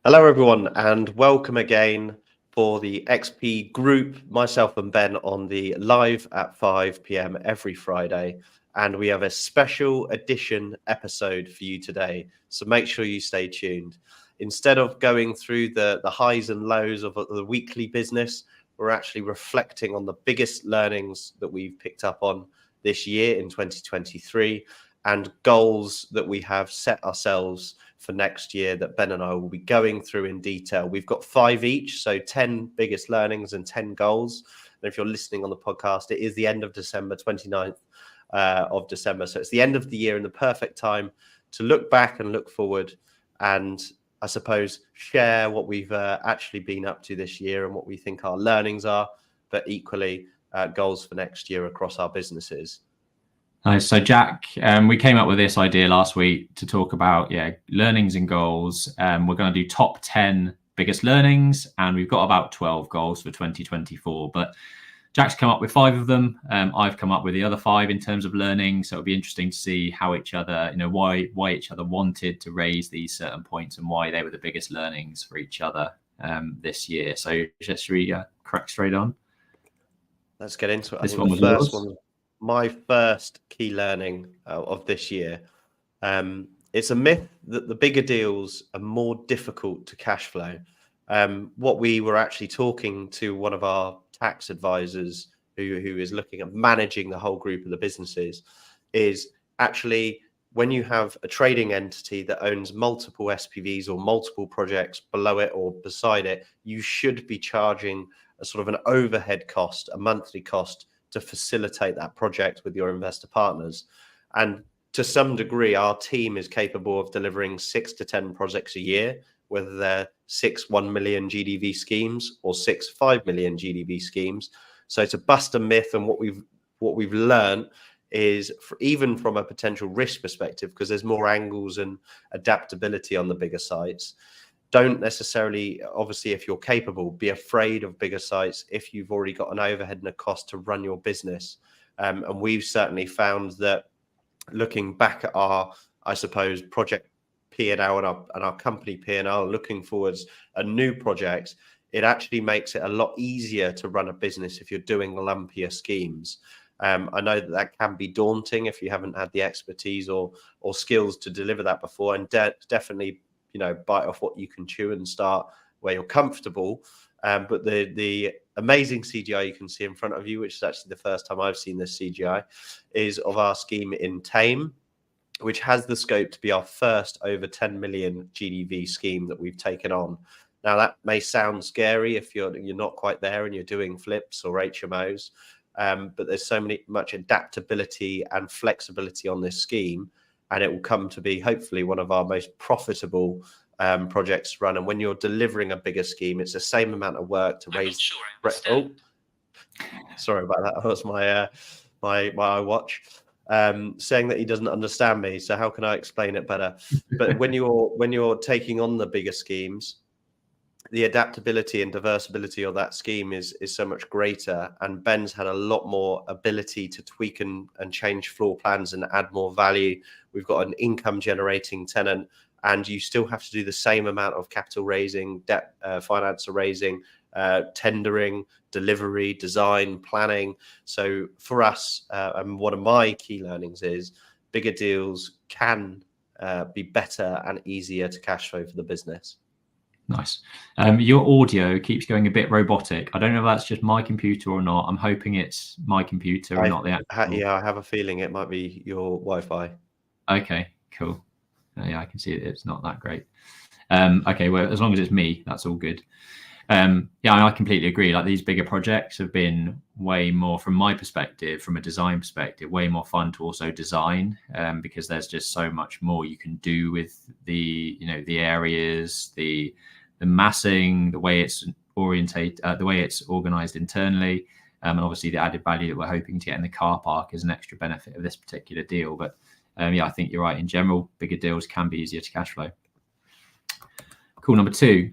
Hello, everyone, and welcome again for the XP Group. Myself and Ben on the live at 5 p.m. every Friday. And we have a special edition episode for you today. So make sure you stay tuned. Instead of going through the highs and lows of the weekly business, we're actually reflecting on the biggest learnings that we've picked up on this year in 2023 and goals that we have set ourselves for next year that Ben and I will be going through in detail. We've got 5 each, so 10 biggest learnings and 10 goals. And if you're listening on the podcast, it is the end of December, 29th of December. So it's the end of the year and the perfect time to look back and look forward and I suppose share what we've actually been up to this year and what we think our learnings are, but equally goals for next year across our businesses. Nice. So Jack, we came up with this idea last week to talk about learnings and goals. We're going to do top 10 biggest learnings, and we've got about 12 goals for 2024. But Jack's come up with 5 of them. I've come up with the other 5 in terms of learning. So it'll be interesting to see how each other, why each other wanted to raise these certain points and why they were the biggest learnings for each other this year. So should we crack straight on? Let's get into it. This one was the first one. My first key learning of this year, it's a myth that the bigger deals are more difficult to cash flow. What we were actually talking to one of our tax advisors who is looking at managing the whole group of the businesses is actually when you have a trading entity that owns multiple SPVs or multiple projects below it or beside it, you should be charging a sort of an overhead cost, a monthly cost to facilitate that project with your investor partners. And to some degree, our team is capable of delivering 6 to 10 projects a year, whether they're 6 1 million GDV schemes or 6 5 million GDV schemes. So to bust a myth, and what we've learned is even from a potential risk perspective, because there's more angles and adaptability on the bigger sites, don't necessarily, obviously, if you're capable, be afraid of bigger sites if you've already got an overhead and a cost to run your business. And we've certainly found that looking back at our, I suppose, project P&L and our company P&L, looking forwards at new projects, it actually makes it a lot easier to run a business if you're doing lumpier schemes. I know that can be daunting if you haven't had the expertise or skills to deliver that before, and definitely bite off what you can chew and start where you're comfortable. But the amazing CGI you can see in front of you, which is actually the first time I've seen this CGI, is of our scheme in Tame, which has the scope to be our first over 10 million GDV scheme that we've taken on. Now, that may sound scary if you're not quite there and you're doing flips or HMOs, but there's much adaptability and flexibility on this scheme. And it will come to be hopefully one of our most profitable projects to run. And when you're delivering a bigger scheme, it's the same amount of work to raise. Oh, sorry about that. That was my iWatch saying that he doesn't understand me. So how can I explain it better? But when you're taking on the bigger schemes, the adaptability and diversibility of that scheme is so much greater. And Ben's had a lot more ability to tweak and change floor plans and add more value. We've got an income generating tenant, and you still have to do the same amount of capital raising, debt finance raising, tendering, delivery, design, planning. So for us, and one of my key learnings is bigger deals can be better and easier to cash flow for the business. Nice. Your audio keeps going a bit robotic. I don't know if that's just my computer or not. I'm hoping it's my computer and not the actual. Yeah, I have a feeling it might be your Wi-Fi. Okay, cool. Yeah, I can see it's not that great. Okay, well, as long as it's me, that's all good. Yeah, I completely agree. Like, these bigger projects have been way more, from my perspective, from a design perspective, way more fun to also design, because there's just so much more you can do with the areas, the massing, the way it's orientated, the way it's organized internally, and obviously the added value that we're hoping to get in the car park is an extra benefit of this particular deal. But yeah, I think you're right. In general, bigger deals can be easier to cash flow. Cool. Number 2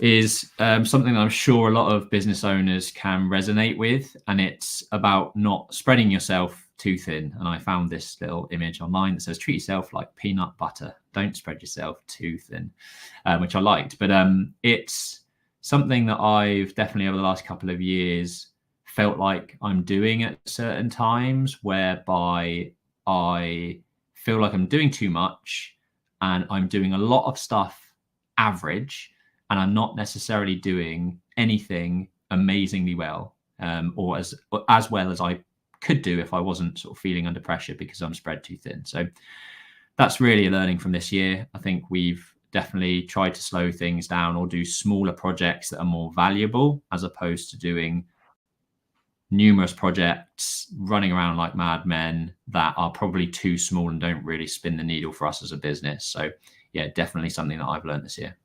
is something that I'm sure a lot of business owners can resonate with, and it's about not spreading yourself too thin. And I found this little image online that says, treat yourself like peanut butter. Don't spread yourself too thin, which I liked. But it's something that I've definitely over the last couple of years felt like I'm doing at certain times, whereby I feel like I'm doing too much and I'm doing a lot of stuff average, and I'm not necessarily doing anything amazingly well, or as well as I could do if I wasn't sort of feeling under pressure because I'm spread too thin. So that's really a learning from this year. I think we've definitely tried to slow things down or do smaller projects that are more valuable, as opposed to doing numerous projects running around like madmen that are probably too small and don't really spin the needle for us as a business. So yeah, definitely something that I've learned this year.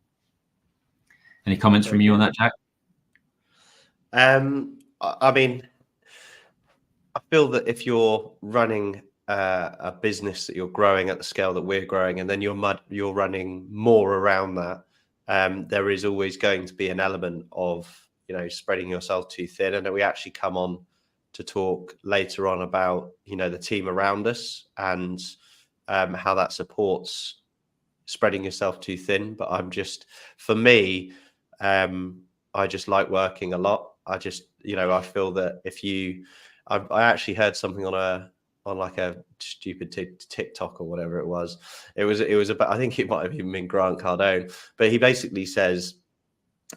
Any comments from you on that, Jack? I mean, I feel that if you're running a business that you're growing at the scale that we're growing, and then you're running more around that, there is always going to be an element of, you know, spreading yourself too thin. And we actually come on to talk later on about, you know, the team around us and how that supports spreading yourself too thin. But for me, I just like working a lot. I just, you know, I feel that I actually heard something on like a stupid TikTok or whatever it was. It was about, I think it might have even been Grant Cardone, but he basically says,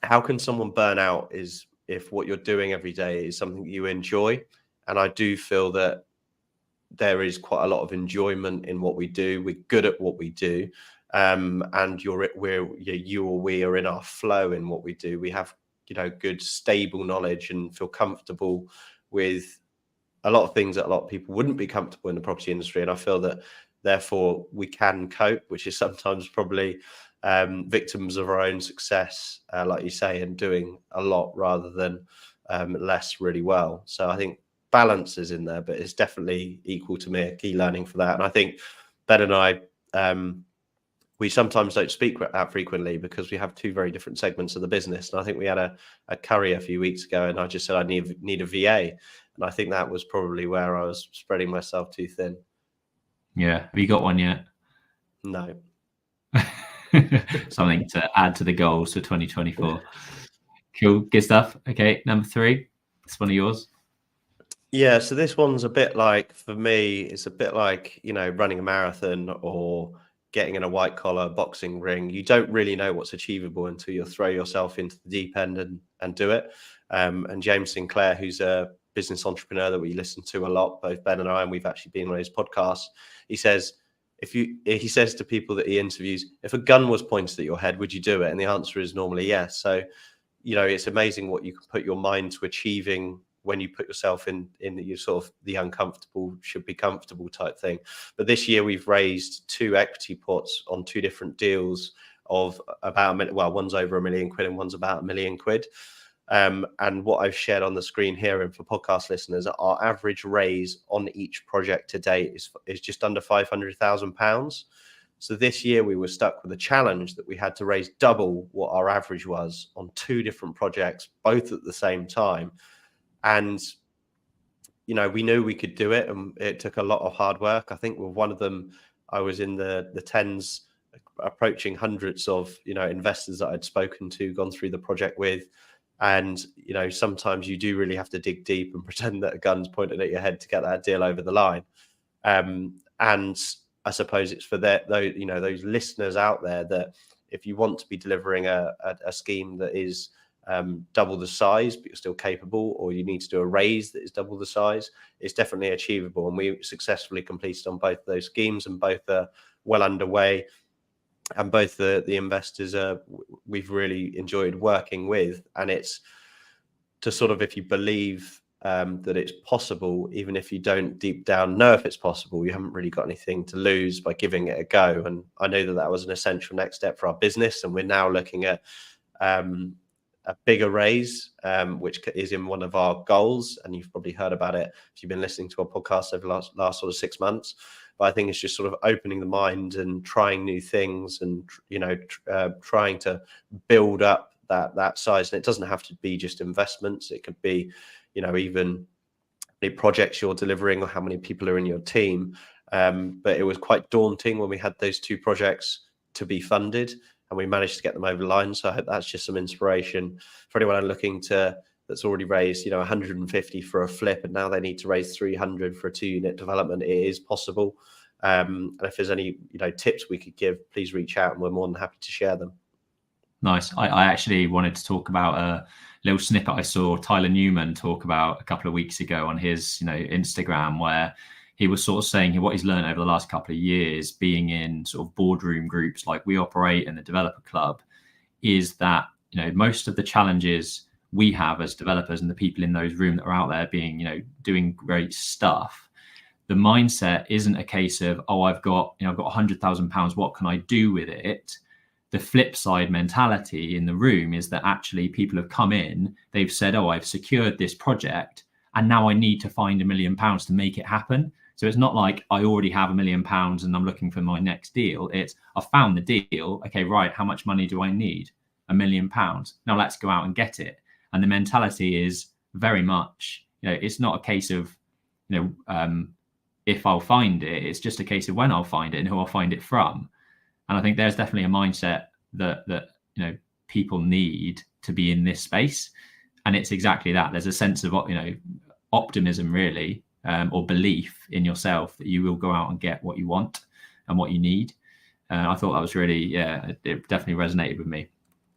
how can someone burn out is if what you're doing every day is something you enjoy. And I do feel that there is quite a lot of enjoyment in what we do. We're good at what we do. And you or we are in our flow in what we do. We have, you know, good, stable knowledge and feel comfortable with a lot of things that a lot of people wouldn't be comfortable in the property industry. And I feel that therefore we can cope, which is sometimes probably victims of our own success, like you say, and doing a lot rather than less really well. So I think balance is in there, but it's definitely equal to me a key learning for that. And I think Ben and I, we sometimes don't speak that frequently because we have two very different segments of the business. And I think we had a curry a few weeks ago, and I just said I need a VA. And I think that was probably where I was spreading myself too thin. Yeah. Have you got one yet? No. Something to add to the goals for 2024. Cool. Good stuff. Okay. Number 3. It's one of yours. Yeah. So this one's a bit like, for me, it's a bit like, you know, running a marathon or getting in a white collar boxing ring. You don't really know what's achievable until you throw yourself into the deep end and do it. And James Sinclair, who's a business entrepreneur that we listen to a lot, both Ben and I, and we've actually been on his podcast, he says to people that he interviews, if a gun was pointed at your head, would you do it? And the answer is normally yes. So, you know, it's amazing what you can put your mind to achieving when you put yourself in your sort of the uncomfortable should be comfortable type thing. But this year we've raised 2 equity pots on 2 different deals of about one's over £1 million and one's about £1 million. And what I've shared on the screen here, and for podcast listeners, our average raise on each project to date is just under £500,000. So this year we were stuck with a challenge that we had to raise double what our average was on 2 different projects, both at the same time. And, you know, we knew we could do it, and it took a lot of hard work. I think with one of them, I was in the tens, approaching hundreds of, you know, investors that I'd spoken to, gone through the project with. And, you know, sometimes you do really have to dig deep and pretend that a gun's pointed at your head to get that deal over the line. And I suppose it's for those, you know, those listeners out there, that if you want to be delivering a scheme that is double the size, but you're still capable, or you need to do a raise that is double the size, it's definitely achievable. And we successfully completed on both of those schemes, and both are well underway. And both the investors we've really enjoyed working with. And it's to sort of, if you believe that it's possible, even if you don't deep down know if it's possible, you haven't really got anything to lose by giving it a go. And I know that was an essential next step for our business. And we're now looking at a bigger raise, which is in one of our goals. And you've probably heard about it if you've been listening to our podcast over the last sort of 6 months. But I think it's just sort of opening the mind and trying new things, and, you know, trying to build up that size. And it doesn't have to be just investments. It could be, you know, even many projects you're delivering or how many people are in your team. But it was quite daunting when we had those 2 projects to be funded, and we managed to get them over the line. So I hope that's just some inspiration for anyone looking to, that's already raised, 150 for a flip, and now they need to raise 300 for a 2-unit development. It is possible. And if there's any, tips we could give, please reach out, and we're more than happy to share them. Nice. I actually wanted to talk about a little snippet I saw Tyler Newman talk about a couple of weeks ago on his, Instagram, where he was sort of saying what he's learned over the last couple of years being in sort of boardroom groups like we operate in the developer club, is that, most of the challenges we have as developers and the people in those rooms that are out there being, doing great stuff, the mindset isn't a case of, oh, I've got £100,000, what can I do with it? The flip side mentality in the room is that actually people have come in, they've said, oh, I've secured this project, and now I need to find £1 million to make it happen. So it's not like I already have £1 million and I'm looking for my next deal. It's, I found the deal. Okay, right. How much money do I need? £1 million. Now let's go out and get it. And the mentality is very much, it's not a case of, if I'll find it, it's just a case of when I'll find it and who I'll find it from. And I think there's definitely a mindset that people need to be in this space. And it's exactly that. There's a sense of, optimism really, or belief in yourself that you will go out and get what you want and what you need. I thought that was really, it definitely resonated with me.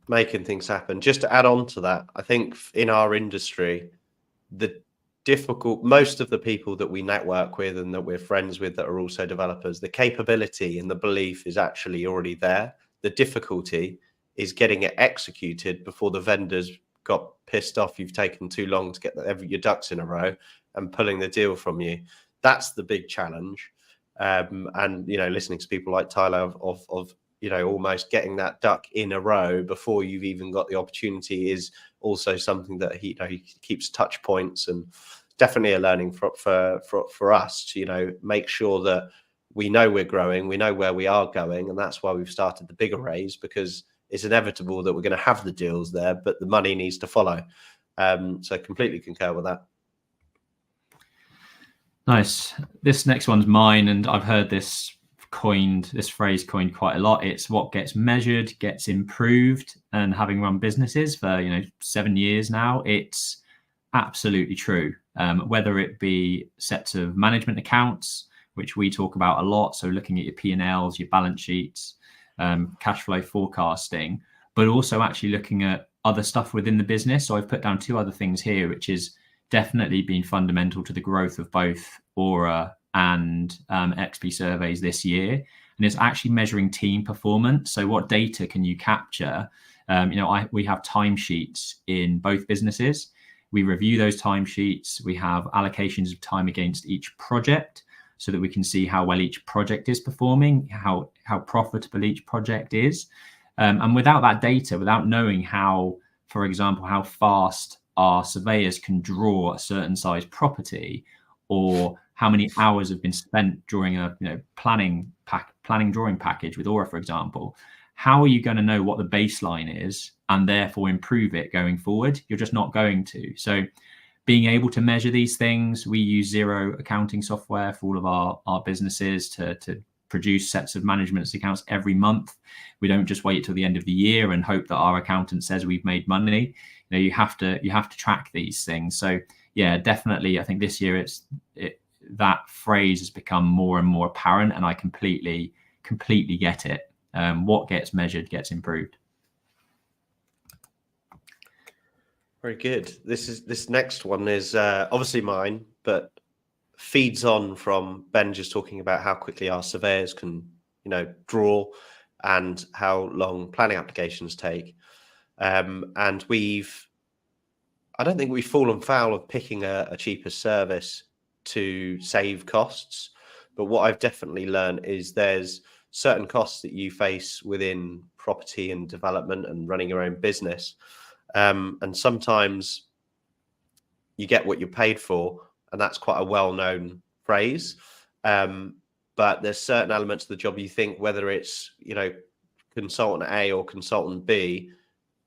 Making things happen. Just to add on to that, I think in our industry, most of the people that we network with and that we're friends with that are also developers, the capability and the belief is actually already there. The difficulty is getting it executed before the vendors got pissed off you've taken too long to get your ducks in a row and pulling the deal from you. That's the big challenge. And listening to people like Tyler of almost getting that duck in a row before you've even got the opportunity is also something that he keeps touch points, and definitely a learning for us to make sure that we know we're growing, we know where we are going, and that's why we've started the bigger raise, because it's inevitable that we're going to have the deals there, but the money needs to follow. So completely concur with that. Nice. This next one's mine, and I've heard this phrase coined quite a lot. It's what gets measured gets improved. And having run businesses for 7 years now, it's absolutely true. Whether it be sets of management accounts, which we talk about a lot, so looking at your P&Ls, your balance sheets, cash flow forecasting, but also actually looking at other stuff within the business. So I've put down 2 other things here, which is definitely been fundamental to the growth of both Aura and XP surveys this year, and it's actually measuring team performance. So what data can you capture? We have timesheets in both businesses. We review those timesheets. We have allocations of time against each project so that we can see how well each project is performing, how profitable each project is. And without that data, without knowing how, for example, how fast our surveyors can draw a certain size property, or how many hours have been spent during a planning drawing package with Aura, for example, how are you going to know what the baseline is and therefore improve it going forward? You're just not going to. So being able to measure these things, we use Xero accounting software for all of our businesses to produce sets of management accounts every month. We don't just wait till the end of the year and hope that our accountant says we've made money. You have to track these things. So yeah, definitely. I think this year that phrase has become more and more apparent, and I completely get it. What gets measured gets improved. Very good. This next one is obviously mine, but feeds on from Ben just talking about how quickly our surveyors can, draw and how long planning applications take. And I don't think we've fallen foul of picking a cheaper service to save costs. But what I've definitely learned is there's certain costs that you face within property and development and running your own business. And sometimes you get what you're paid for, and that's quite a well-known phrase. But there's certain elements of the job you think, whether it's, consultant A or consultant B,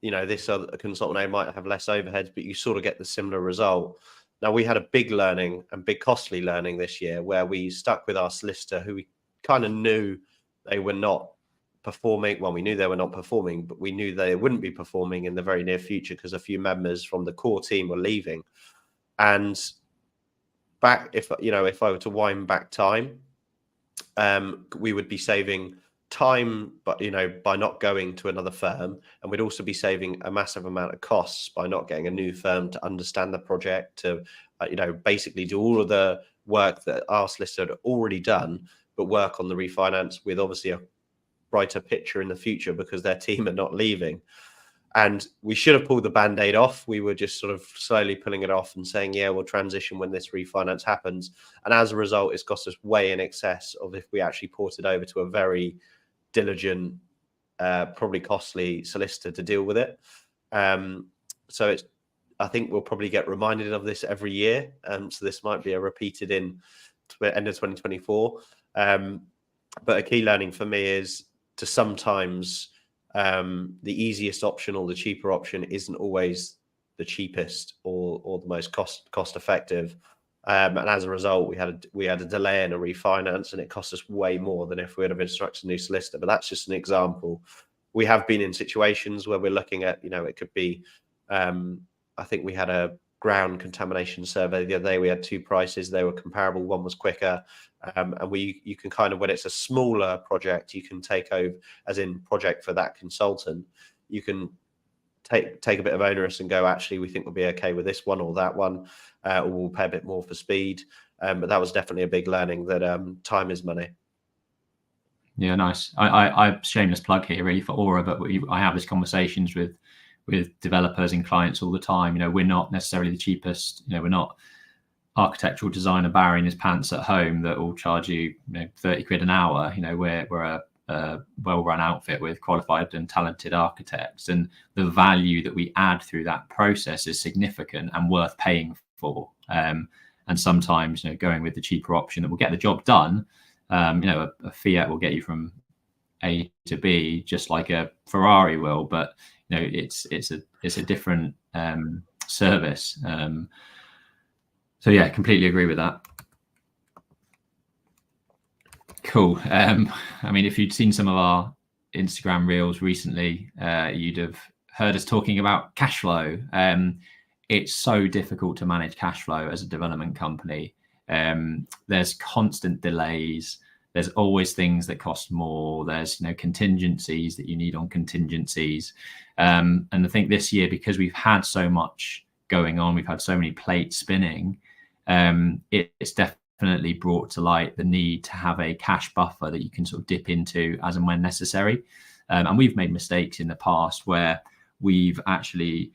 this other consultant A might have less overheads, but you sort of get the similar result. Now, we had a big learning and big costly learning this year where we stuck with our solicitor, who we kind of knew they were not performing. Well, we knew they were not performing, but we knew they wouldn't be performing in the very near future because a few members from the core team were leaving. And if I were to wind back time, we would be saving time, but by not going to another firm, and we'd also be saving a massive amount of costs by not getting a new firm to understand the project, to basically do all of the work that our solicitor had already done, but work on the refinance with obviously a brighter picture in the future because their team are not leaving. And we should have pulled the band-aid off. We were just sort of slowly pulling it off and saying, yeah, we'll transition when this refinance happens. And as a result, it's cost us way in excess of if we actually ported over to a very diligent, probably costly solicitor to deal with it. So I think we'll probably get reminded of this every year. So this might be a repeated in end of 2024. But a key learning for me is to sometimes the easiest option or the cheaper option isn't always the cheapest or the most cost effective. And as a result, we had a delay in a refinance, and it cost us way more than if we would have instructed a new solicitor. But that's just an example. We have been in situations where we're looking at, it could be, I think we had a ground contamination survey the other day. We had two prices. They were comparable. One was quicker. And you can kind of, when it's a smaller project, you can take over, as in project for that consultant, you can take a bit of onerous and go, actually, we think we'll be okay with this one or that one, or we'll pay a bit more for speed. But that was definitely a big learning that time is money. Yeah, nice. I shameless plug here really for Aura, but I have these conversations with developers and clients all the time. We're not necessarily the cheapest. We're not architectural designer Barry in his pants at home that will charge you 30 quid an hour. We're a well-run outfit with qualified and talented architects, and the value that we add through that process is significant and worth paying for. And sometimes going with the cheaper option that will get the job done. A Fiat will get you from A to B just like a Ferrari will, but it's a different service. So yeah, completely agree with that. Cool. If you'd seen some of our Instagram reels recently, you'd have heard us talking about cash flow. It's so difficult to manage cash flow as a development company. There's constant delays. There's always things that cost more. There's contingencies that you need on contingencies. And I think this year, because we've had so much going on, we've had so many plates spinning, it's definitely brought to light the need to have a cash buffer that you can sort of dip into as and when necessary. And we've made mistakes in the past where we've actually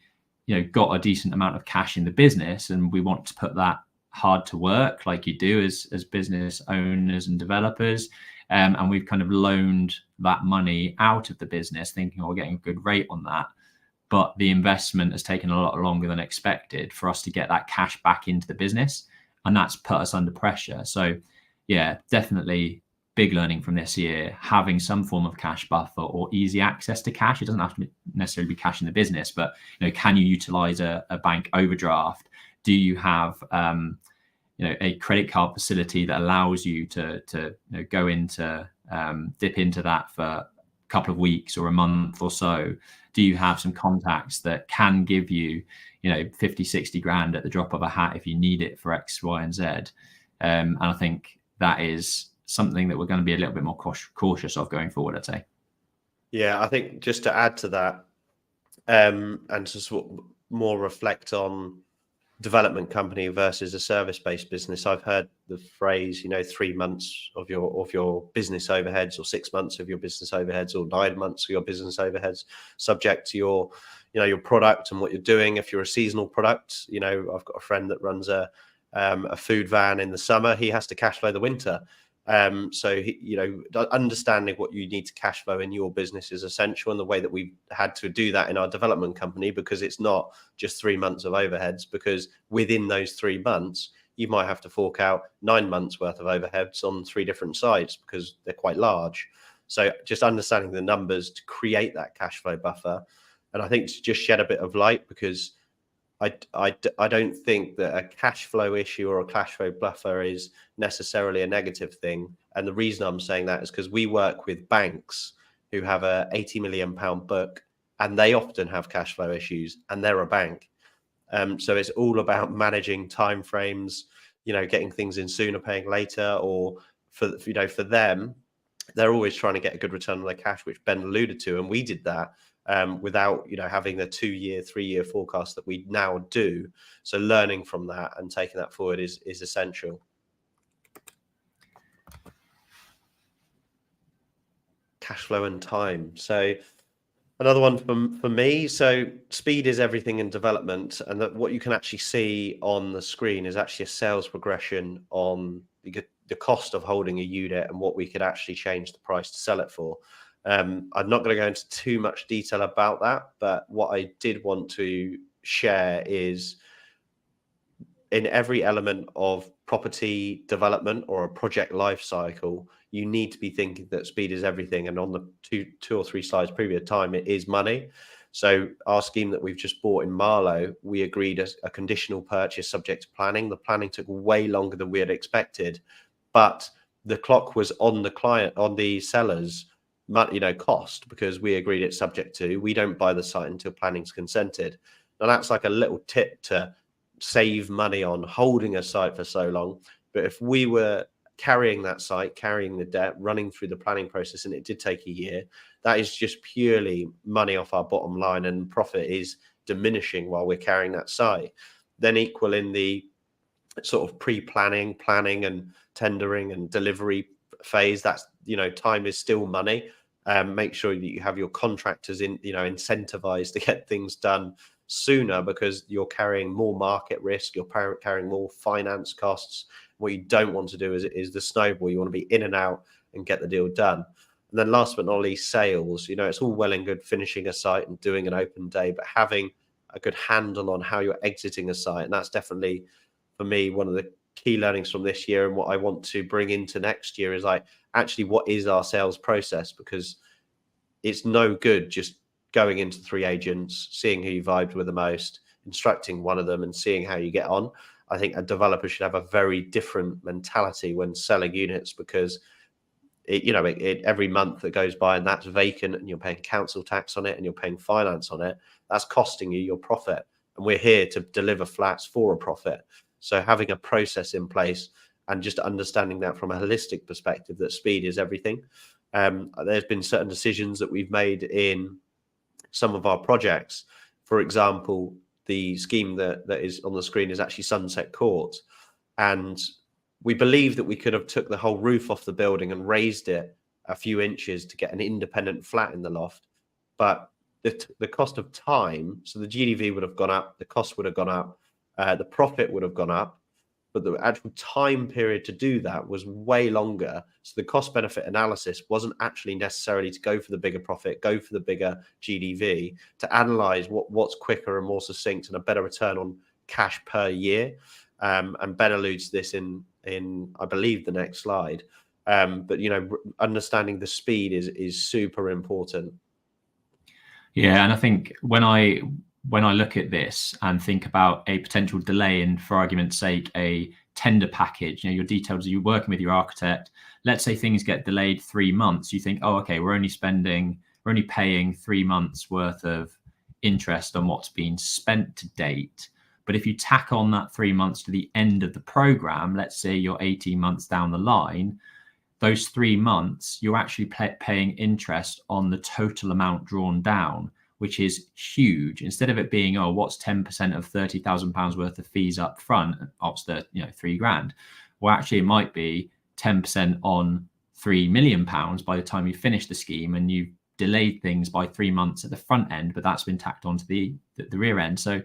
got a decent amount of cash in the business, and we want to put that hard to work like you do as business owners and developers, and we've kind of loaned that money out of the business thinking we're getting a good rate on that, but the investment has taken a lot longer than expected for us to get that cash back into the business, and that's put us under pressure. So yeah, definitely big learning from this year, having some form of cash buffer or easy access to cash. It doesn't have to necessarily be cash in the business, but can you utilize a bank overdraft? Do you have a credit card facility that allows you to go into dip into that for a couple of weeks or a month or so? Do you have some contacts that can give you 50, 60 grand at the drop of a hat if you need it for X, Y, and Z? And I think that is something that we're going to be a little bit more cautious of going forward, I'd say. Yeah, I think just to add to that, and to sort of more reflect on development company versus a service-based business, I've heard the phrase 3 months of your business overheads, or 6 months of your business overheads, or 9 months of your business overheads, subject to your product and what you're doing. If you're a seasonal product, I've got a friend that runs a food van in the summer. He has to cash flow the winter. So understanding what you need to cash flow in your business is essential, and the way that we've had to do that in our development company, because it's not just 3 months of overheads, because within those 3 months you might have to fork out 9 months worth of overheads on 3 different sites because they're quite large. So just understanding the numbers to create that cash flow buffer. And I think to just shed a bit of light, because I don't think that a cash flow issue or a cash flow buffer is necessarily a negative thing. And the reason I'm saying that is because we work with banks who have a £80 million book, and they often have cash flow issues, and they're a bank. So it's all about managing timeframes, getting things in sooner, paying later, or for them, they're always trying to get a good return on their cash, which Ben alluded to, and we did that without having the 2-year, 3-year forecast that we now do. So learning from that and taking that forward is essential. Cash flow and time. So another one for me. So speed is everything in development, and that what you can actually see on the screen is actually a sales progression on the cost of holding a unit and what we could actually change the price to sell it for. I'm not going to go into too much detail about that, but what I did want to share is in every element of property development or a project life cycle, you need to be thinking that speed is everything. And on the two or three slides previous time, it is money. So our scheme that we've just bought in Marlow, we agreed a conditional purchase subject to planning. The planning took way longer than we had expected, but the clock was on the client, on the seller's cost, because we agreed it's subject to. We don't buy the site until planning's consented. Now that's like a little tip to save money on holding a site for so long. But if we were carrying that site, carrying the debt, running through the planning process, and it did take a year, that is just purely money off our bottom line, and profit is diminishing while we're carrying that site. Then equal in the sort of pre-planning, planning and tendering and delivery phase, that's time is still money. Make sure that you have your contractors incentivized to get things done sooner, because you're carrying more market risk, you're carrying more finance costs. What you don't want to do is the snowball. You want to be in and out and get the deal done. And then last but not least, sales. It's all well and good finishing a site and doing an open day, but having a good handle on how you're exiting a site. And that's definitely, for me, one of the key learnings from this year, and what I want to bring into next year is actually what is our sales process, because it's no good just going into 3 agents, seeing who you vibed with the most, instructing one of them and seeing how you get on. I think a developer should have a very different mentality when selling units, because every month that goes by and that's vacant and you're paying council tax on it and you're paying finance on it, that's costing you your profit. And we're here to deliver flats for a profit. So having a process in place and just understanding that from a holistic perspective, that speed is everything. There's been certain decisions that we've made in some of our projects. For example, the scheme that is on the screen is actually Sunset Court. And we believe that we could have took the whole roof off the building and raised it a few inches to get an independent flat in the loft. But the cost of time, so the GDV would have gone up, the cost would have gone up, the profit would have gone up, but the actual time period to do that was way longer. So the cost benefit analysis wasn't actually necessarily to go for the bigger profit, go for the bigger GDV, to analyze what's quicker and more succinct and a better return on cash per year. And Ben alludes to this in I believe the next slide. But understanding the speed is super important. Yeah, and I think when I look at this and think about a potential delay in, for argument's sake, a tender package, your details, you're working with your architect, let's say things get delayed 3 months, you think, oh, okay, we're only paying 3 months worth of interest on what's been spent to date. But if you tack on that 3 months to the end of the program, let's say you're 18 months down the line, those 3 months, you're actually paying interest on the total amount drawn down, which is huge. Instead of it being, oh, what's 10% of £30,000 worth of fees up front, ops the £3,000. Well, actually, it might be 10% on £3 million by the time you finish the scheme, and you've delayed things by 3 months at the front end, but that's been tacked onto the rear end. So,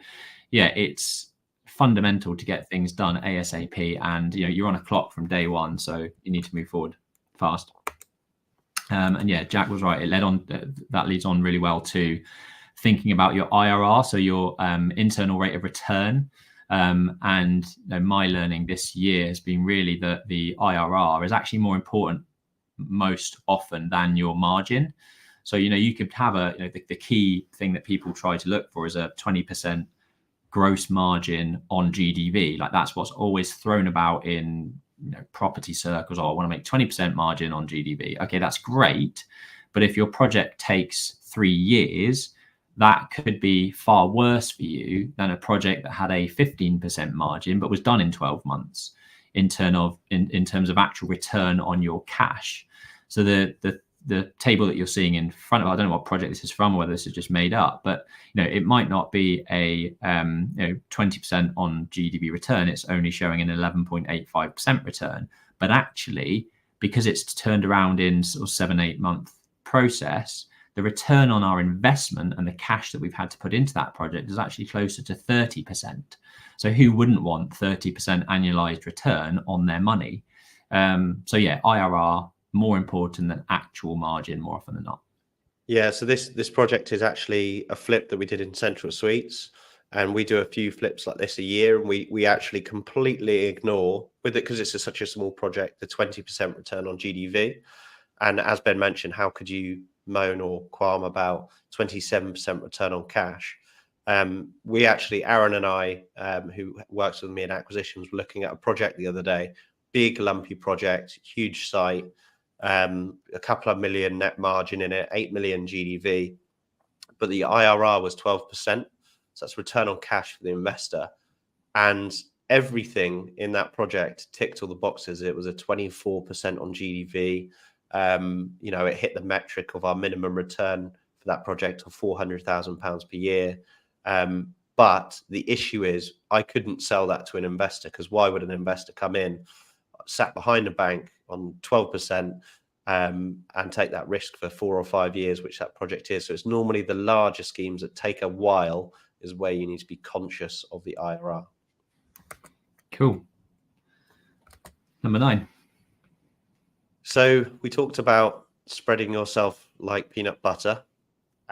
yeah, it's fundamental to get things done ASAP, and you're on a clock from day one, so you need to move forward fast. And yeah, Jack was right. That leads on really well to thinking about your IRR, so your internal rate of return. And my learning this year has been really that the IRR is actually more important most often than your margin. So you could have the key thing that people try to look for is a 20% gross margin on GDV. Like that's what's always thrown about in property circles. Oh, I want to make 20% margin on GDV. Okay, that's great. But if your project takes 3 years, that could be far worse for you than a project that had a 15% margin but was done in 12 months in terms of actual return on your cash. So the table that you're seeing in front of, I don't know what project this is from, or whether this is just made up, but it might not be a 20% on GDV return. It's only showing an 11.85% return, but actually, because it's turned around in sort of 7-8 month process, the return on our investment and the cash that we've had to put into that project is actually closer to 30%. So who wouldn't want 30% annualized return on their money? So yeah, IRR more important than actual margin more often than not. Yeah, so this project is actually a flip that we did in Central Suites, and we do a few flips like this a year, and we actually completely ignore, with it because it's such a small project, the 20% return on GDV. And as Ben mentioned, how could you moan or qualm about 27% return on cash? We actually, Aaron and I, who works with me in acquisitions, were looking at a project the other day, big lumpy project, huge site, a couple of million net margin in it, 8 million GDV, but the IRR was 12%. So that's return on cash for the investor. And everything in that project ticked all the boxes. It was a 24% on GDV. It hit the metric of our minimum return for that project of £400,000 per year. But the issue is I couldn't sell that to an investor, because why would an investor come in, sat behind a bank on 12%, and take that risk for 4 or 5 years, which that project is? So it's normally the larger schemes that take a while is where you need to be conscious of the IRR. Cool. Number 9. So we talked about spreading yourself like peanut butter,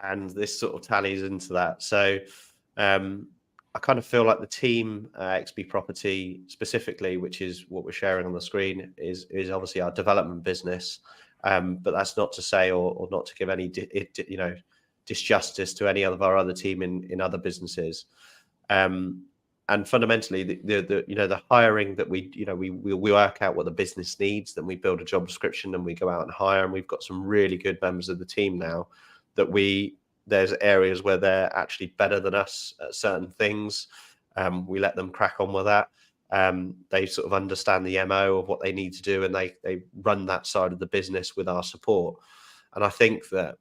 and this sort of tallies into that. So I kind of feel like the team, XB Property specifically, which is what we're sharing on the screen, is obviously our development business. But that's not to say or not to give any disjustice to any of our other team in other businesses. And fundamentally, the hiring that we work out what the business needs, then we build a job description and we go out and hire. And we've got some really good members of the team now that there's areas where they're actually better than us at certain things. We let them crack on with that. They sort of understand the MO of what they need to do, and they run that side of the business with our support. And I think that,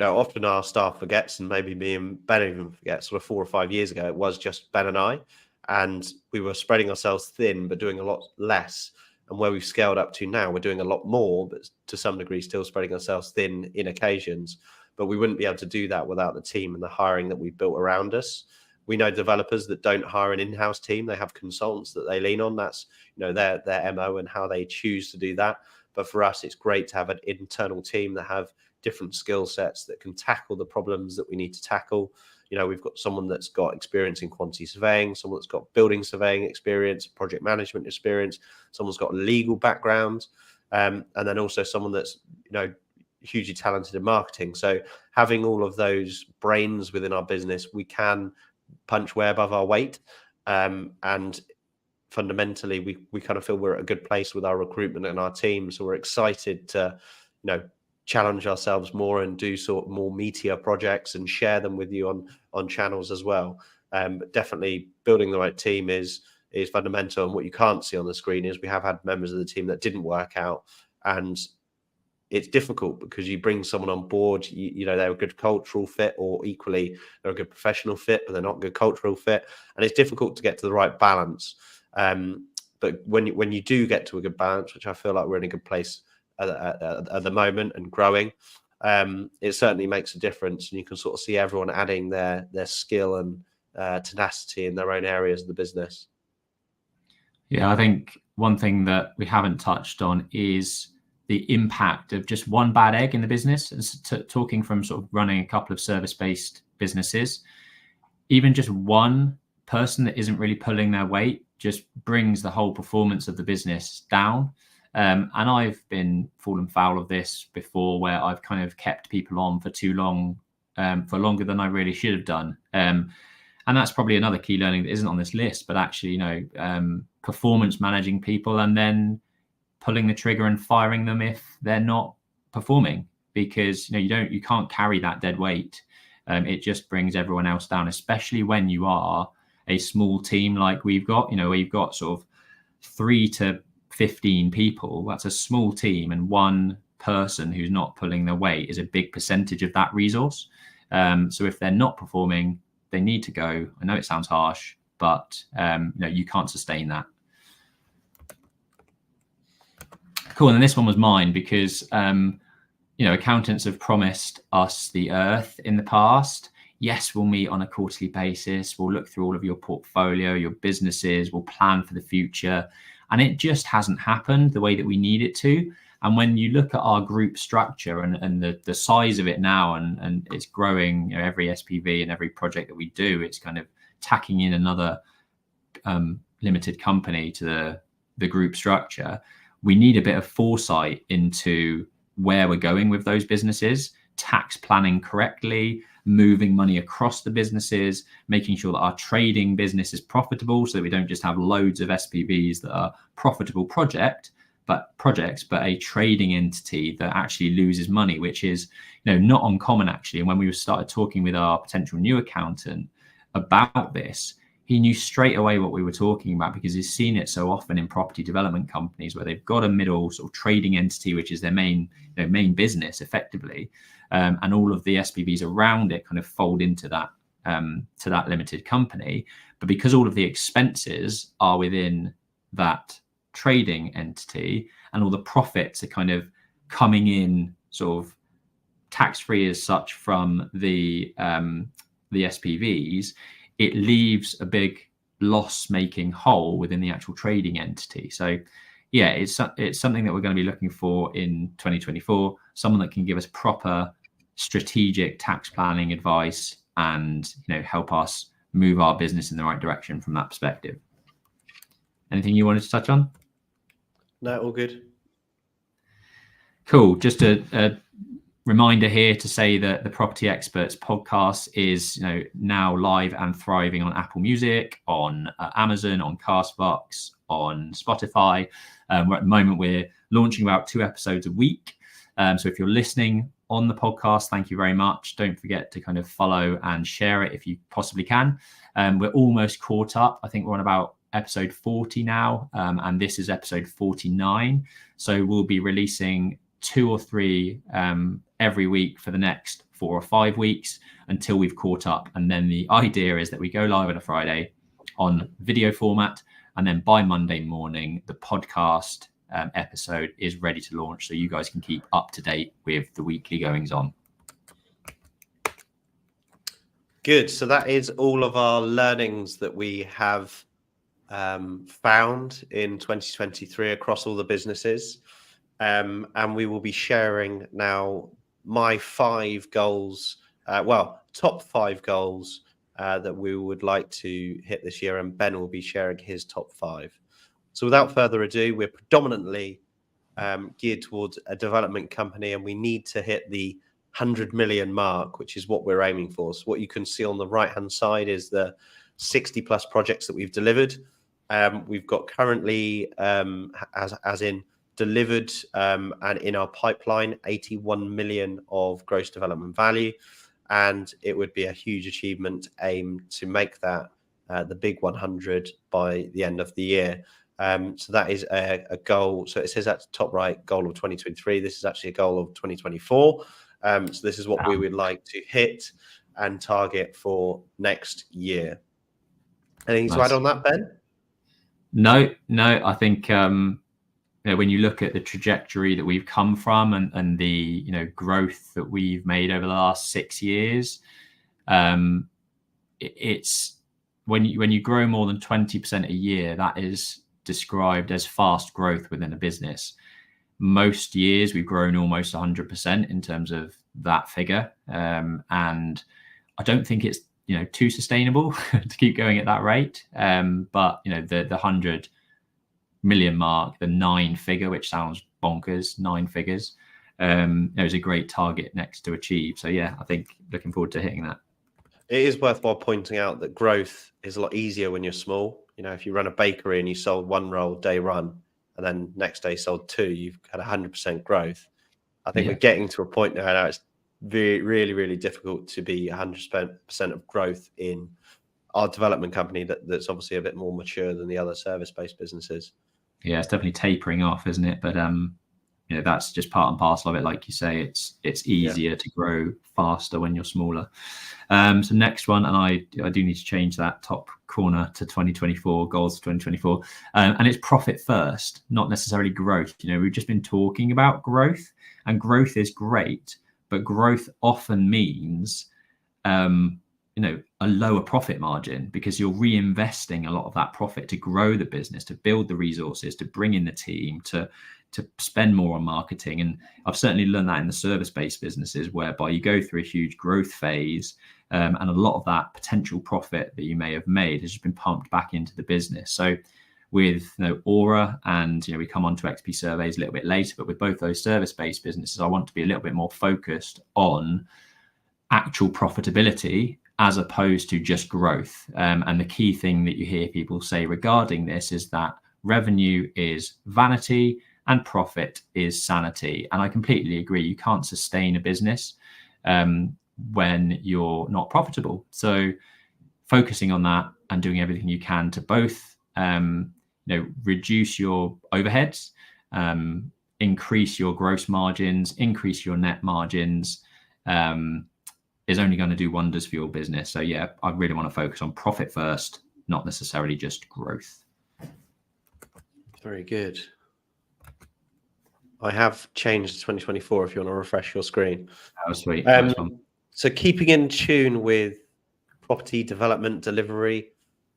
often our staff forgets, and maybe me and Ben even forget, sort of 4 or 5 years ago, it was just Ben and I, and we were spreading ourselves thin, but doing a lot less. And where we've scaled up to now, we're doing a lot more, but to some degree still spreading ourselves thin in occasions. But we wouldn't be able to do that without the team and the hiring that we've built around us. We know developers that don't hire an in-house team. They have consultants that they lean on. That's their MO and how they choose to do that. But for us, it's great to have an internal team that have different skill sets that can tackle the problems that we need to tackle. We've got someone that's got experience in quantity surveying, someone that's got building surveying experience, project management experience, someone's got a legal background, and then also someone that's hugely talented in marketing. So having all of those brains within our business, we can punch way above our weight, and fundamentally we kind of feel we're at a good place with our recruitment and our team. So we're excited to challenge ourselves more and do sort of more meatier projects and share them with you on channels as well. But definitely building the right team is fundamental. And what you can't see on the screen is we have had members of the team that didn't work out, and it's difficult because you bring someone on board, they're a good cultural fit, or equally they're a good professional fit, but they're not a good cultural fit. And it's difficult to get to the right balance. But when you do get to a good balance, which I feel like we're in a good place at the moment and growing, it certainly makes a difference. And you can sort of see everyone adding their skill and tenacity in their own areas of the business. Yeah, I think one thing that we haven't touched on is the impact of just one bad egg in the business. Talking from sort of running a couple of service-based businesses, even just one person that isn't really pulling their weight just brings the whole performance of the business down. And I've been fallen foul of this before, where I've kind of kept people on for too long for longer than I really should have done. And that's probably another key learning that isn't on this list, but actually, performance managing people and then pulling the trigger and firing them if they're not performing, because you can't carry that dead weight. It just brings everyone else down, especially when you are a small team like we've got. Where you've got sort of 3 to 15 people. That's a small team, and one person who's not pulling their weight is a big percentage of that resource. So if they're not performing, they need to go. I know it sounds harsh, but you can't sustain that. Cool. And then this one was mine because accountants have promised us the earth in the past. Yes, we'll meet on a quarterly basis. We'll look through all of your portfolio, your businesses. We'll plan for the future. And it just hasn't happened the way that we need it to. And when you look at our group structure and the size of it now, and it's growing, every SPV and every project that we do, it's kind of tacking in another limited company to the group structure. We need a bit of foresight into where we're going with those businesses, tax planning correctly, moving money across the businesses, making sure that our trading business is profitable so that we don't just have loads of SPVs that are profitable projects, but a trading entity that actually loses money, which is not uncommon actually. And when we started talking with our potential new accountant about this, he knew straight away what we were talking about, because he's seen it so often in property development companies where they've got a middle sort of trading entity, which is their main business effectively. And all of the SPVs around it kind of fold into that to that limited company. But because all of the expenses are within that trading entity and all the profits are kind of coming in sort of tax-free as such from the SPVs, it leaves a big loss-making hole within the actual trading entity. So yeah, it's something that we're going to be looking for in 2024, someone that can give us proper strategic tax planning advice and help us move our business in the right direction from that perspective. Anything you wanted to touch on? No, all good. Cool. Just a reminder here to say that the Property Experts podcast is now live and thriving on Apple Music, on Amazon, on Castbox, on Spotify. At the moment, we're launching about 2 episodes a week. So if you're listening on the podcast, thank you very much. Don't forget to kind of follow and share it if you possibly can. We're almost caught up. I think we're on about episode 40 now, and this is episode 49. So we'll be releasing 2 or 3 every week for the next 4 or 5 weeks until we've caught up. And then the idea is that we go live on a Friday on video format, and then by Monday morning, the podcast episode is ready to launch, so you guys can keep up to date with the weekly goings on. Good. So that is all of our learnings that we have found in 2023 across all the businesses. And we will be sharing now my 5 goals, top 5 goals that we would like to hit this year. And Ben will be sharing his top 5. So without further ado, we're predominantly geared towards a development company, and we need to hit the 100 million mark, which is what we're aiming for. So what you can see on the right-hand side is the 60 plus projects that we've delivered. We've got currently, as in delivered and in our pipeline, 81 million of gross development value. And it would be a huge achievement aim to make that the big 100 by the end of the year. So that is a goal. So it says at the top right, goal of 2023. This is actually a goal of 2024. So this is what we would like to hit and target for next year. Anything to add on that, Ben? No. I think when you look at the trajectory that we've come from and the growth that we've made over the last 6 years, it's when you grow more than 20% a year, that is described as fast growth within a business. Most years we've grown almost 100% in terms of that figure, and I don't think it's too sustainable to keep going at that rate. But the 100 million mark, the 9 figure, which sounds bonkers, 9 figures, is a great target next to achieve. So yeah, I think looking forward to hitting that. It is worthwhile pointing out that growth is a lot easier when you're small. You know, if you run a bakery and you sold 1 roll day one, and then next day sold 2, you've had 100% growth. I think we're getting to a point now it's really, really difficult to be 100% of growth in our development company that's obviously a bit more mature than the other service-based businesses. Yeah, it's definitely tapering off, isn't it? But that's just part and parcel of it. Like you say, it's easier to grow faster when you're smaller. So next one, and I do need to change that top corner to 2024 goals for 2024, and it's profit first, not necessarily growth. We've just been talking about growth, and growth is great, but growth often means a lower profit margin, because you're reinvesting a lot of that profit to grow the business, to build the resources, to bring in the team, to spend more on marketing. And I've certainly learned that in the service-based businesses, whereby you go through a huge growth phase, and a lot of that potential profit that you may have made has just been pumped back into the business. So with Aura, and we come on to XP surveys a little bit later, but with both those service-based businesses, I want to be a little bit more focused on actual profitability as opposed to just growth. And the key thing that you hear people say regarding this is that revenue is vanity and profit is sanity. And I completely agree. You can't sustain a business when you're not profitable. So focusing on that and doing everything you can to both reduce your overheads, increase your gross margins, increase your net margins, is only going to do wonders for your business. So yeah, I really want to focus on profit first, not necessarily just growth. Very good. I have changed to 2024 if you want to refresh your screen. That was sweet. So keeping in tune with property development delivery,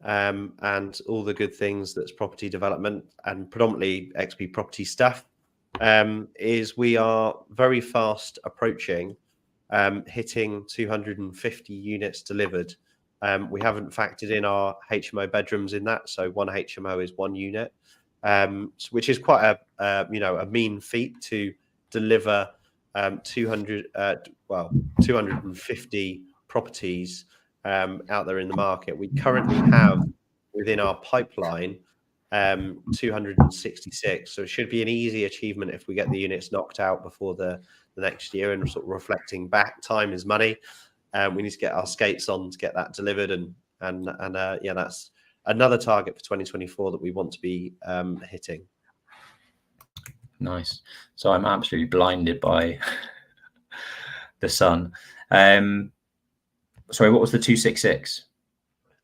and all the good things that's property development and predominantly XP property stuff, is we are very fast approaching hitting 250 units delivered. We haven't factored in our HMO bedrooms in that, so 1 HMO is 1 unit, which is quite a mean feat to deliver 250 properties out there in the market. We currently have within our pipeline 266, so it should be an easy achievement if we get the units knocked out before the next year. And sort of reflecting back, time is money. We need to get our skates on to get that delivered, and that's another target for 2024 that we want to be hitting. Nice. So I'm absolutely blinded by the sun. Sorry, what was the 266?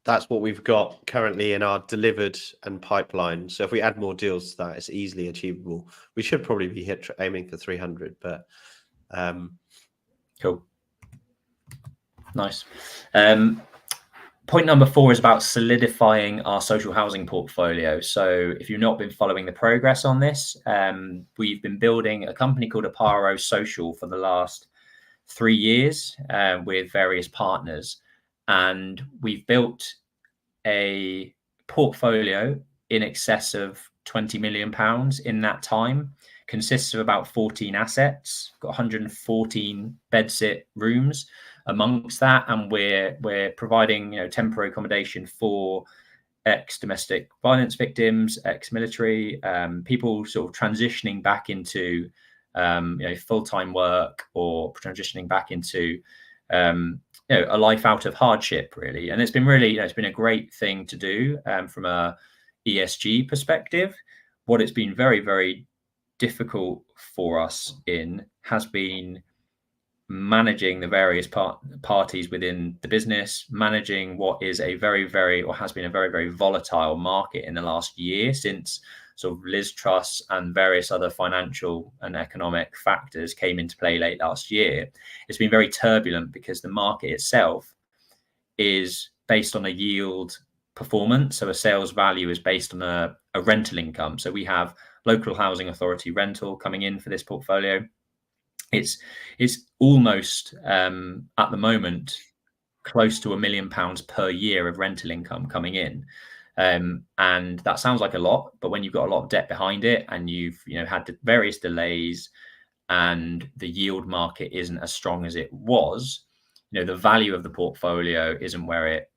That's what we've got currently in our delivered and pipeline. So if we add more deals to that, it's easily achievable. We should probably be aiming for 300, but cool. Nice. Point number 4 is about solidifying our social housing portfolio. So if you've not been following the progress on this, we've been building a company called Aparo Social for the last 3 years with various partners. And we've built a portfolio in excess of £20 million in that time. Consists of about 14 assets, got 114 bedsit rooms amongst that, and we're providing temporary accommodation for ex-domestic violence victims, ex-military, people sort of transitioning back into full-time work, or transitioning back into a life out of hardship, really. And it's been really it's been a great thing to do from a ESG perspective. What it's been very, very difficult for us has been managing the various parties within the business, managing what is a very, very, or has been a very, very volatile market in the last year, since sort of Liz Truss and various other financial and economic factors came into play late last year. It's been very turbulent because the market itself is based on a yield performance. So a sales value is based on a rental income. So we have local housing authority rental coming in for this portfolio. It's almost at the moment close to £1 million per year of rental income coming in. And that sounds like a lot, but when you've got a lot of debt behind it, and you've had various delays, and the yield market isn't as strong as it was, the value of the portfolio isn't where it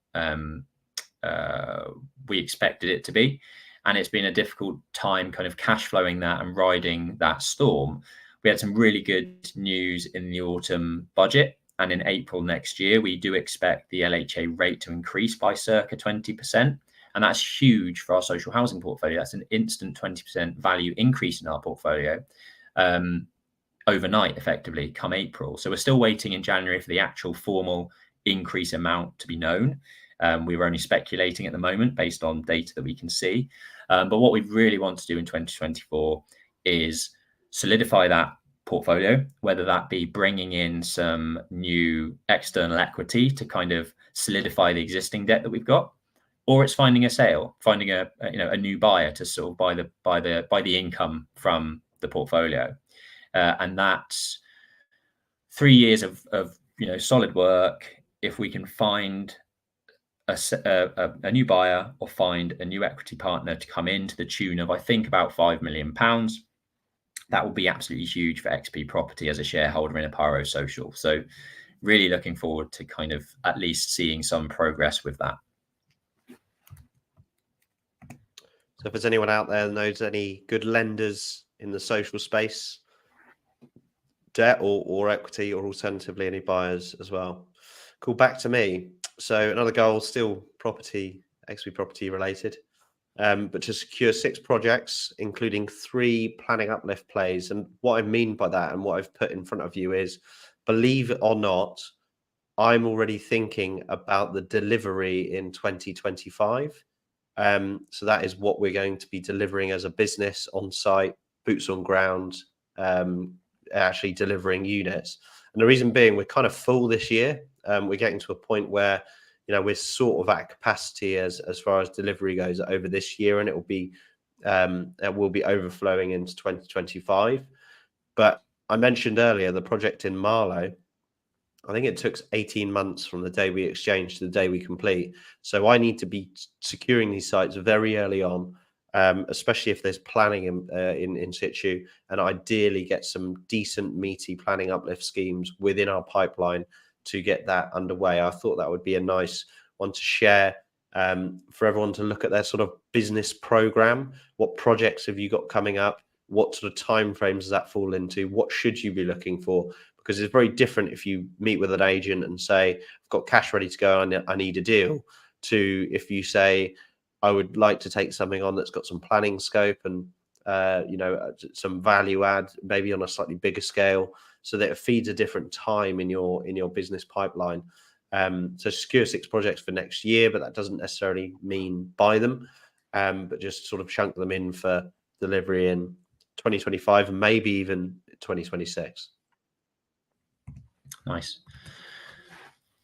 we expected it to be. And it's been a difficult time kind of cash flowing that and riding that storm. We had some really good news in the autumn budget. And in April next year, we do expect the LHA rate to increase by circa 20%. And that's huge for our social housing portfolio. That's an instant 20% value increase in our portfolio overnight, effectively, come April. So we're still waiting in January for the actual formal increase amount to be known. We were only speculating at the moment based on data that we can see. But what we really want to do in 2024 is solidify that portfolio, whether that be bringing in some new external equity to kind of solidify the existing debt that we've got, or it's finding a sale, finding a new buyer to sort of buy the income from the portfolio. And that's 3 years of solid work. If we can find a new buyer or find a new equity partner to come in to the tune of, I think, about £5 million, that will be absolutely huge for XP Property as a shareholder in Aparo Social. So really looking forward to kind of at least seeing some progress with that. So if there's anyone out there that knows any good lenders in the social space, debt or equity, or alternatively any buyers as well, cool. Back to me. So another goal, still property, XP Property related, but to secure 6 projects, including 3 planning uplift plays. And what I mean by that, and what I've put in front of you, is, believe it or not, I'm already thinking about the delivery in 2025. So that is what we're going to be delivering as a business on site, boots on ground, actually delivering units. And the reason being, we're kind of full this year. We're getting to a point where, we're sort of at capacity as far as delivery goes over this year, and it will be overflowing into 2025. But I mentioned earlier the project in Marlow. I think it took 18 months from the day we exchange to the day we complete. So I need to be securing these sites very early on, especially if there's planning in situ, and ideally get some decent meaty planning uplift schemes within our pipeline to get that underway. I thought that would be a nice one to share for everyone to look at their sort of business program. What projects have you got coming up? What sort of timeframes does that fall into? What should you be looking for? Because it's very different if you meet with an agent and say, I've got cash ready to go, and I need a deal, to if you say, I would like to take something on that's got some planning scope and some value add, maybe on a slightly bigger scale, so that it feeds a different time in your business pipeline. So secure 6 projects for next year, but that doesn't necessarily mean buy them, but just sort of chunk them in for delivery in 2025 and maybe even 2026. Nice.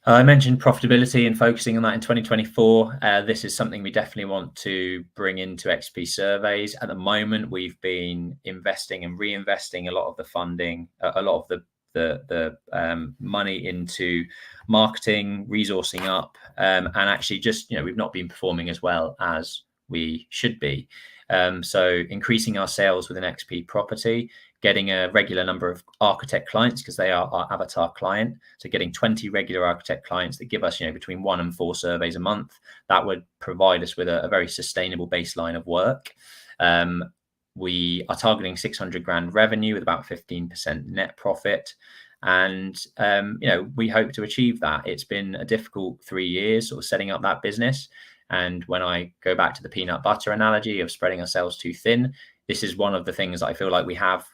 I mentioned profitability and focusing on that in 2024. This is something we definitely want to bring into XP Surveys. At the moment, we've been investing and reinvesting a lot of the funding, a lot of the money into marketing, resourcing up, and actually just, we've not been performing as well as we should be. So increasing our sales within XP Property, getting a regular number of architect clients, because they are our avatar client. So getting 20 regular architect clients that give us, between 1 and 4 surveys a month, that would provide us with a very sustainable baseline of work. We are targeting 600 grand revenue with about 15% net profit. And, we hope to achieve that. It's been a difficult 3 years sort of setting up that business. And when I go back to the peanut butter analogy of spreading ourselves too thin, this is one of the things that I feel like we have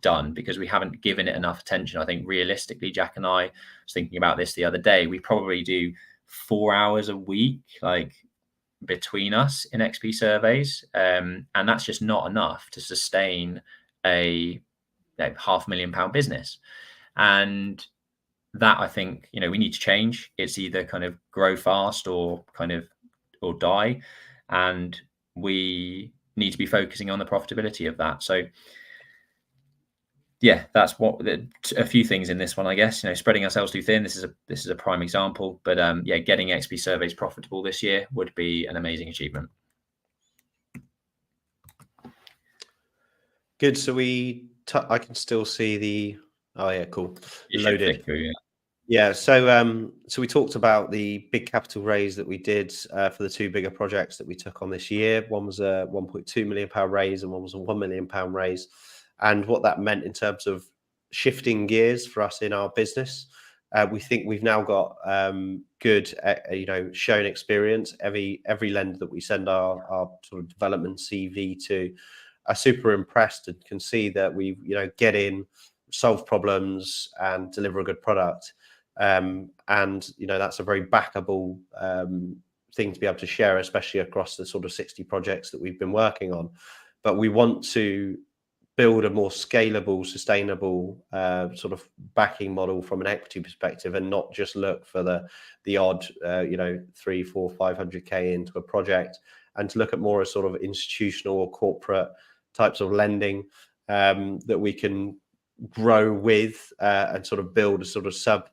done, because we haven't given it enough attention. I think realistically, Jack and I was thinking about this the other day, we probably do 4 hours a week, like between us in XP Surveys. And that's just not enough to sustain a £500,000 business. And that, I think, we need to change. It's either kind of grow fast or die. And we need to be focusing on the profitability of that. So yeah, that's a few things in this one, I guess. Spreading ourselves too thin. This is a prime example. But getting XP Surveys profitable this year would be an amazing achievement. Good. So we I can still see the. Oh yeah, cool. You should Loaded. flick through, yeah. Yeah, so we talked about the big capital raise that we did for the two bigger projects that we took on this year. One was a 1.2 million pound raise, and one was a 1 million pound raise. And what that meant in terms of shifting gears for us in our business, we think we've now got good, shown experience. Every lender that we send our sort of development CV to are super impressed and can see that we get in, solve problems, and deliver a good product. And that's a very backable thing to be able to share, especially across the sort of 60 projects that we've been working on. But we want to build a more scalable, sustainable sort of backing model from an equity perspective, and not just look for the odd 3, 4, 500k into a project, and to look at more as sort of institutional or corporate types of lending that we can grow with and sort of build a sort of sub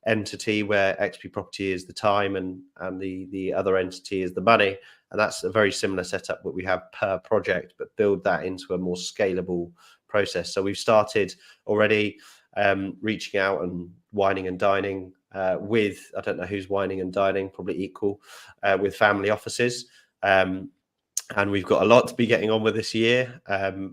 entity where XP Property is the time and the other entity is the money. And that's a very similar setup that we have per project, but build that into a more scalable process. So we've started already reaching out and wining and dining with, I don't know who's wining and dining, probably equal, with family offices. And we've got a lot to be getting on with this year.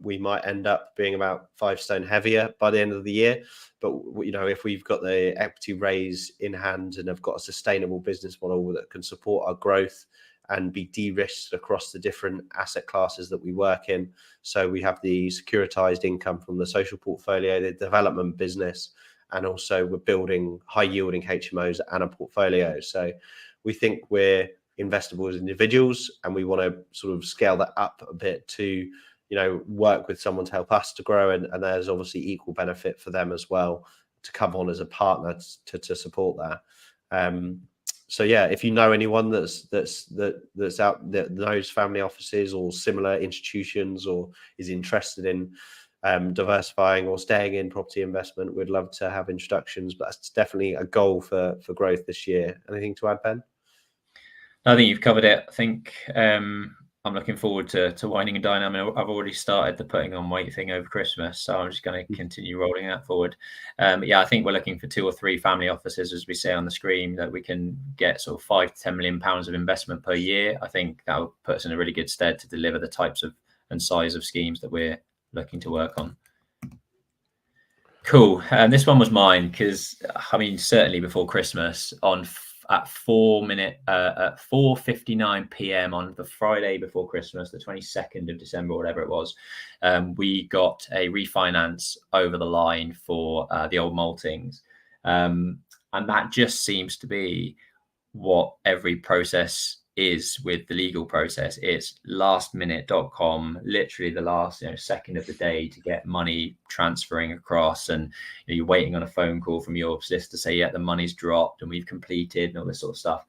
We might end up being about 5 stone heavier by the end of the year. But, if we've got the equity raise in hand and have got a sustainable business model that can support our growth and be de-risked across the different asset classes that we work in. So we have the securitized income from the social portfolio, the development business, and also we're building high yielding HMOs and a portfolio. So we think we're investable as individuals, and we want to sort of scale that up a bit to work with someone to help us to grow, and there's obviously equal benefit for them as well to come on as a partner to support that. So yeah, if you know anyone that's out that knows family offices or similar institutions, or is interested in diversifying or staying in property investment, we'd love to have introductions. But that's definitely a goal for growth this year. Anything to add, Ben? I think you've covered it. I think I'm looking forward to wining and dining. I mean, I've already started the putting on weight thing over Christmas, so I'm just going to continue rolling that forward. Yeah, I think we're looking for 2 or 3 family offices, as we say on the screen, that we can get sort of 5 to 10 million pounds of investment per year. I think that will put us in a really good stead to deliver the types of and size of schemes that we're looking to work on. Cool. This one was mine because, I mean, certainly before Christmas at 4:59 p.m. on the Friday before Christmas, the 22nd of December, whatever it was, we got a refinance over the line for the old maltings. And that just seems to be what every process is with the legal process. It's lastminute.com, literally the last second of the day to get money transferring across, and you're waiting on a phone call from your solicitor to say, yeah, the money's dropped and we've completed and all this sort of stuff.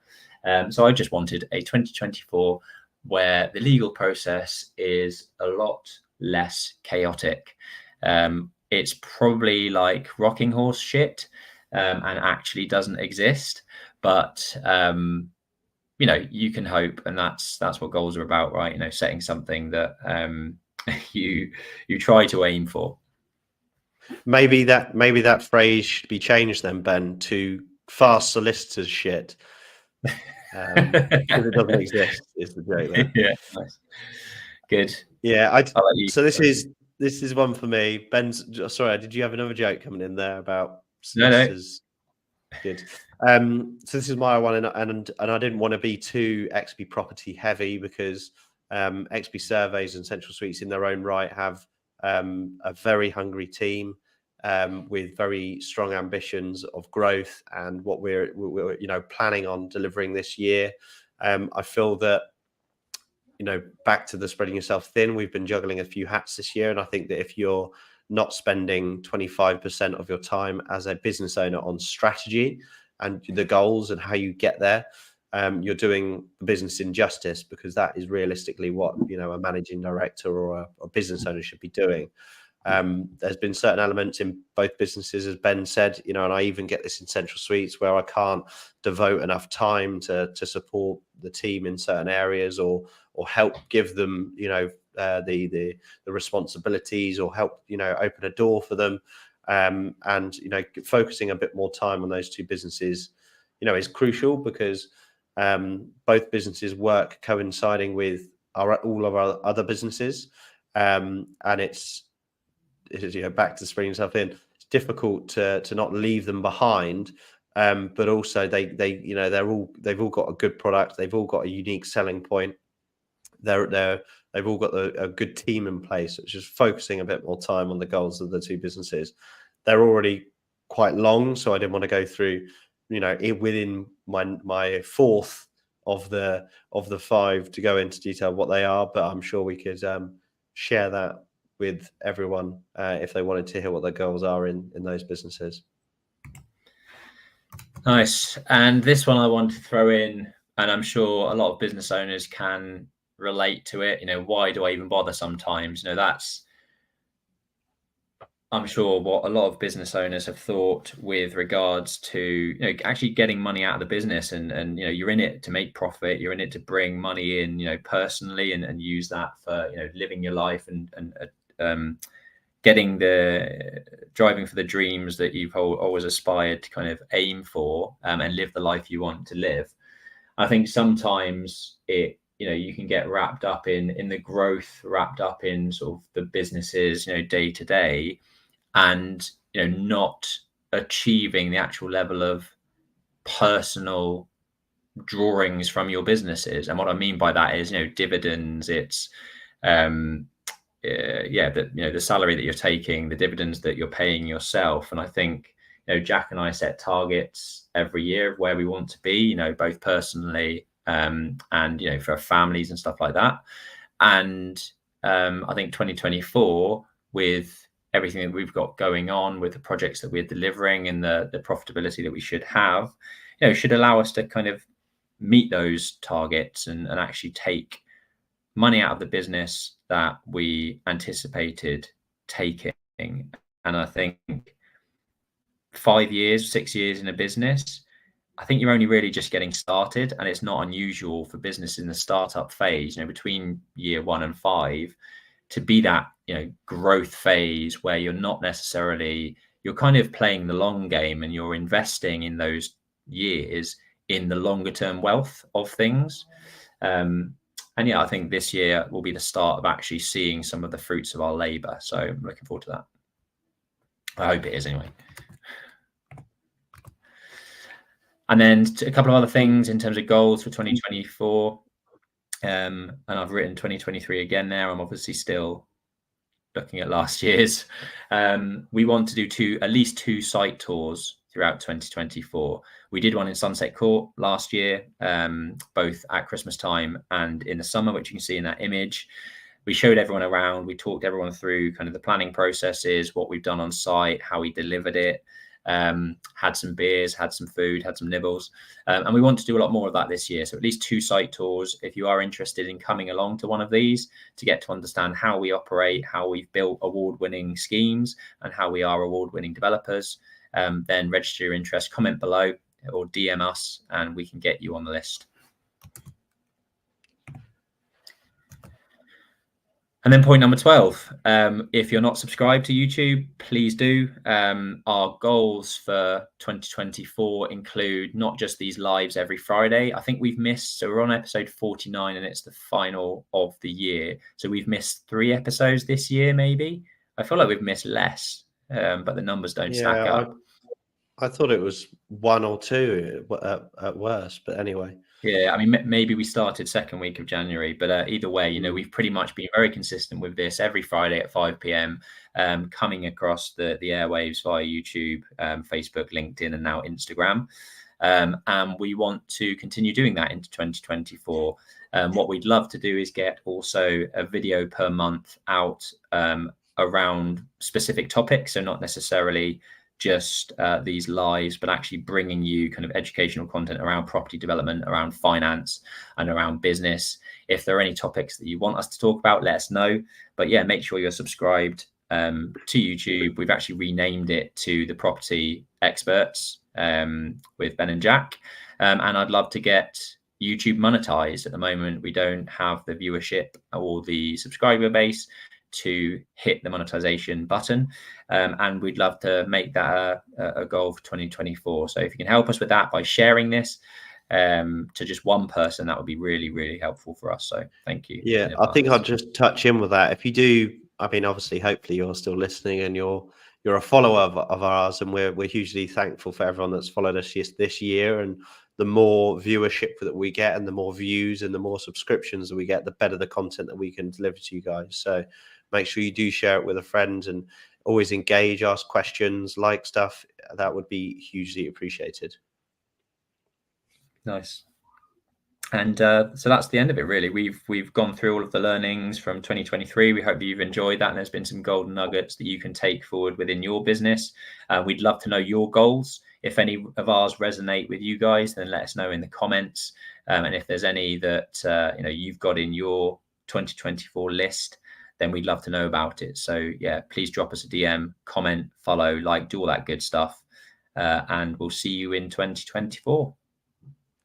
So I just wanted a 2024 where the legal process is a lot less chaotic. It's probably like rocking horse shit and actually doesn't exist, but you can hope, and that's what goals are about, right? Setting something that you try to aim for. Maybe that phrase should be changed then, Ben, to fast solicitors shit. Because it doesn't exist, is the joke there. Yeah, nice. Good. Yeah, so this is one for me. Ben's, sorry, did you have another joke coming in there about solicitors? No. Good. So this is my one, and I didn't want to be too XP Property heavy, because XP Surveys and Central Suites in their own right have a very hungry team with very strong ambitions of growth and what we're planning on delivering this year. I feel that back to the spreading yourself thin, we've been juggling a few hats this year, and I think that if you're not spending 25% of your time as a business owner on strategy and the goals and how you get there, you're doing the business injustice, because that is realistically what a managing director or a business owner should be doing. There's been certain elements in both businesses, as Ben said, and I even get this in Central Suites, where I can't devote enough time to support the team in certain areas, or help give them the responsibilities, or help open a door for them. And focusing a bit more time on those two businesses is crucial, because both businesses work coinciding with all of our other businesses, and it's back to spreading yourself in. It's difficult to not leave them behind, but also they've all got a good product, they've all got a unique selling point, they've all got a good team in place. It's just focusing a bit more time on the goals of the two businesses. They're already quite long, so I didn't want to go through within my fourth of the 5 to go into detail what they are, but I'm sure we could share that with everyone if they wanted to hear what their goals are in those businesses. Nice. And this one I want to throw in, and I'm sure a lot of business owners can relate to it. Why do I even bother sometimes? That's, I'm sure, what a lot of business owners have thought with regards to actually getting money out of the business, and you're in it to make profit, you're in it to bring money in personally, and use that for living your life and getting driving for the dreams that you've always aspired to kind of aim for, and live the life you want to live. I think sometimes you can get wrapped up in the growth, wrapped up in sort of the businesses day to day, and not achieving the actual level of personal drawings from your businesses. And what I mean by that is dividends. It's the salary that you're taking, the dividends that you're paying yourself. And I think Jack and I set targets every year of where we want to be, both personally and for our families and stuff like that. And I think 2024, with everything that we've got going on, with the projects that we're delivering and the profitability that we should have, should allow us to kind of meet those targets and actually take money out of the business that we anticipated taking. And I think 5 years, 6 years in a business, I think you're only really just getting started, and it's not unusual for business in the startup phase, between year 1 and 5, to be that growth phase where you're not necessarily, you're kind of playing the long game, and you're investing in those years in the longer term wealth of things. And I think this year will be the start of actually seeing some of the fruits of our labor. So I'm looking forward to that. I hope it is anyway. And then a couple of other things in terms of goals for 2024. And I've written 2023 again there. I'm obviously still looking at last year's. We want to do at least two site tours throughout 2024. We did one in Sunset Court last year, both at Christmas time and in the summer, which you can see in that image. We showed everyone around. We talked everyone through kind of the planning processes, what we've done on site, how we delivered it. Had some beers, had some food, had some nibbles, and we want to do a lot more of that this year. So at least two site tours. If you are interested in coming along to one of these to get to understand how we operate, how we've built award-winning schemes, and how we are award-winning developers, then register your interest, comment below, or DM us, and we can get you on the list. And then point number 12, if you're not subscribed to YouTube, please do. Our goals for 2024 include not just these lives every Friday. I think we've missed, so we're on episode 49 and it's the final of the year. So we've missed 3 episodes this year, maybe. I feel like we've missed less, but the numbers don't stack up. I thought it was 1 or 2 at worst, but anyway. Yeah, I mean, maybe we started second week of January, but either way, we've pretty much been very consistent with this every Friday at 5 p.m, coming across the airwaves via YouTube, Facebook, LinkedIn, and now Instagram. And we want to continue doing that into 2024. What we'd love to do is get also a video per month out around specific topics. So not necessarily just these lives, but actually bringing you kind of educational content around property development, around finance, and around business. If there are any topics that you want us to talk about, let us know. But yeah, make sure you're subscribed to YouTube. We've actually renamed it to the Property Experts with Ben and Jack. And I'd love to get YouTube monetized. At the moment, we don't have the viewership or the subscriber base to hit the monetization button, and we'd love to make that a goal for 2024. So if you can help us with that by sharing this to just one person, that would be really, really helpful for us. So thank you. Yeah, I think I'll just touch in with that. If you do, I mean, obviously, hopefully you're still listening and you're a follower of ours, and we're hugely thankful for everyone that's followed us this year. And the more viewership that we get, and the more views, and the more subscriptions that we get, the better the content that we can deliver to you guys. So make sure you do share it with a friend, and always engage, ask questions, like stuff. That would be hugely appreciated. Nice. And so that's the end of it, really. We've gone through all of the learnings from 2023. We hope you've enjoyed that, and there's been some golden nuggets that you can take forward within your business. We'd love to know your goals. If any of ours resonate with you guys, then let us know in the comments. And if there's any that you've got in your 2024 list, then we'd love to know about it. So yeah, please drop us a DM, comment, follow, like, do all that good stuff. And we'll see you in 2024.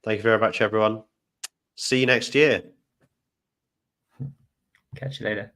Thank you very much, everyone. See you next year. Catch you later.